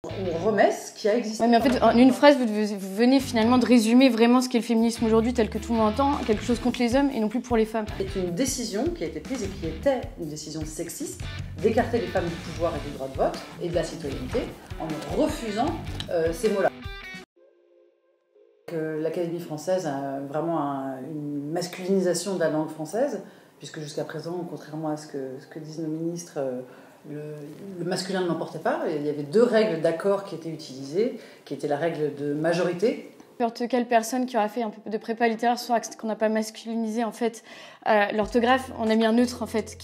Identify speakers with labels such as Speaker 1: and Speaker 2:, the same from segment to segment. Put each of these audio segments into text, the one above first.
Speaker 1: On remet ce qui a existé.
Speaker 2: Ouais, mais en fait, en une phrase, vous venez finalement de résumer vraiment ce qu'est le féminisme aujourd'hui tel que tout le monde entend, quelque chose contre les hommes et non plus pour les femmes.
Speaker 1: C'est une décision qui a été prise et qui était une décision sexiste d'écarter les femmes du pouvoir et du droit de vote et de la citoyenneté en refusant ces mots-là. L'Académie française a vraiment une masculinisation de la langue française, puisque jusqu'à présent, contrairement à ce que disent nos ministres, le masculin ne l'emportait pas. Il y avait deux règles d'accord qui étaient utilisées, qui étaient la règle de majorité.
Speaker 2: N'importe quelle personne qui aura fait un peu de prépa littéraire saura qu'on n'a pas masculinisé en fait l'orthographe. On a mis un neutre en fait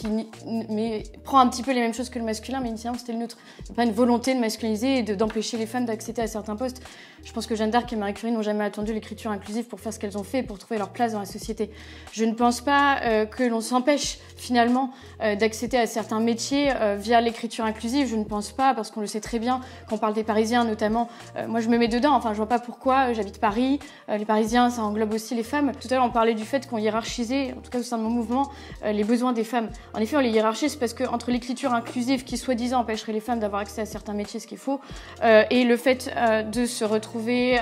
Speaker 2: mais prend un petit peu les mêmes choses que le masculin, mais initialement c'était le neutre. Il n'y a pas une volonté de masculiniser et d'empêcher les femmes d'accéder à certains postes. Je pense que Jeanne d'Arc et Marie Curie n'ont jamais attendu l'écriture inclusive pour faire ce qu'elles ont fait et pour trouver leur place dans la société. Je ne pense pas que l'on s'empêche finalement d'accéder à certains métiers via l'écriture inclusive. Je ne pense pas, parce qu'on le sait très bien, quand on parle des Parisiens notamment. Moi je me mets dedans, enfin je vois pas pourquoi, j'habite Paris, les Parisiens ça englobe aussi les femmes. Tout à l'heure on parlait du fait qu'on hiérarchisait, en tout cas au sein de mon mouvement, les besoins des femmes. En effet on les hiérarchise parce que entre l'écriture inclusive qui soi-disant empêcherait les femmes d'avoir accès à certains métiers, ce qui est faux, et le fait de se retrouver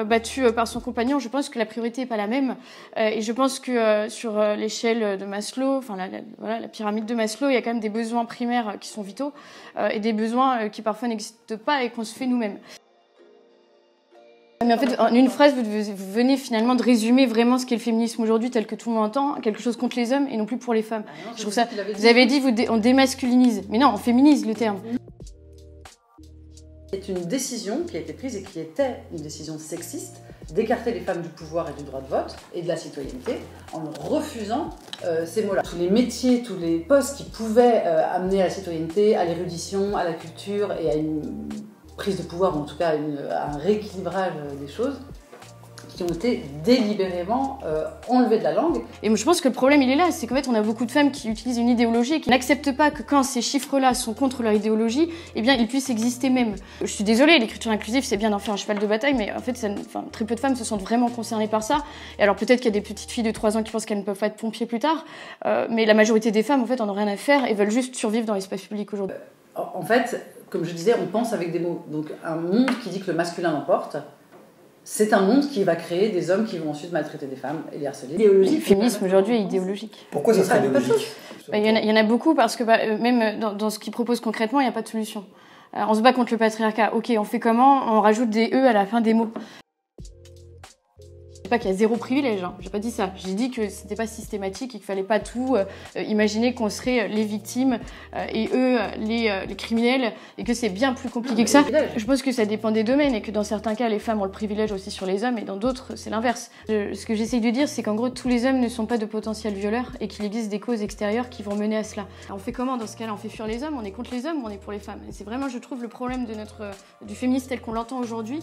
Speaker 2: battue par son compagnon, je pense que la priorité n'est pas la même. Et je pense que sur l'échelle de Maslow, enfin la pyramide de Maslow, il y a quand même des besoins primaires qui sont vitaux et des besoins qui parfois n'existent pas et qu'on se fait nous-mêmes. Mais en fait, en une phrase, vous venez finalement de résumer vraiment ce qu'est le féminisme aujourd'hui tel que tout le monde entend, quelque chose contre les hommes et non plus pour les femmes.
Speaker 1: Non,
Speaker 2: je trouve ça. Vous avez dit on démasculinise, mais non, on féminise le terme.
Speaker 1: C'est une décision qui a été prise et qui était une décision sexiste d'écarter les femmes du pouvoir et du droit de vote et de la citoyenneté en refusant ces mots-là. Tous les métiers, tous les postes qui pouvaient amener à la citoyenneté, à l'érudition, à la culture et à une prise de pouvoir, ou en tout cas à un rééquilibrage des choses, qui ont été délibérément enlevées de la langue.
Speaker 2: Et je pense que le problème il est là, c'est qu'en fait on a beaucoup de femmes qui utilisent une idéologie et qui n'acceptent pas que quand ces chiffres-là sont contre leur idéologie, eh bien ils puissent exister même. Je suis désolée, l'écriture inclusive c'est bien d'en faire un cheval de bataille, mais en fait très peu de femmes se sentent vraiment concernées par ça. Et alors peut-être qu'il y a des petites filles de 3 ans qui pensent qu'elles ne peuvent pas être pompiers plus tard, mais la majorité des femmes en fait en ont rien à faire et veulent juste survivre dans l'espace public aujourd'hui.
Speaker 1: En fait, comme je disais, on pense avec des mots. Donc un monde qui dit que le masculin l'emporte, c'est un monde qui va créer des hommes qui vont ensuite maltraiter des femmes et les harceler.
Speaker 2: Le féminisme aujourd'hui est idéologique.
Speaker 3: Pourquoi ça serait idéologique ?
Speaker 2: Il y en a beaucoup parce que même dans ce qu'ils proposent concrètement, il n'y a pas de solution. On se bat contre le patriarcat. Ok, on fait comment ? On rajoute des E à la fin des mots. Je dis pas qu'il y a zéro privilège, hein. J'ai pas dit ça. J'ai dit que c'était pas systématique et qu'il fallait pas tout imaginer qu'on serait les victimes et eux les criminels et que c'est bien plus compliqué que ça. Je pense que ça dépend des domaines et que dans certains cas les femmes ont le privilège aussi sur les hommes et dans d'autres c'est l'inverse. Ce que j'essaye de dire c'est qu'en gros tous les hommes ne sont pas de potentiels violeurs et qu'il existe des causes extérieures qui vont mener à cela. Alors, on fait comment dans ce cas-là ? On fait fuir les hommes, on est contre les hommes ou on est pour les femmes ? Et c'est vraiment je trouve le problème de du féminisme tel qu'on l'entend aujourd'hui.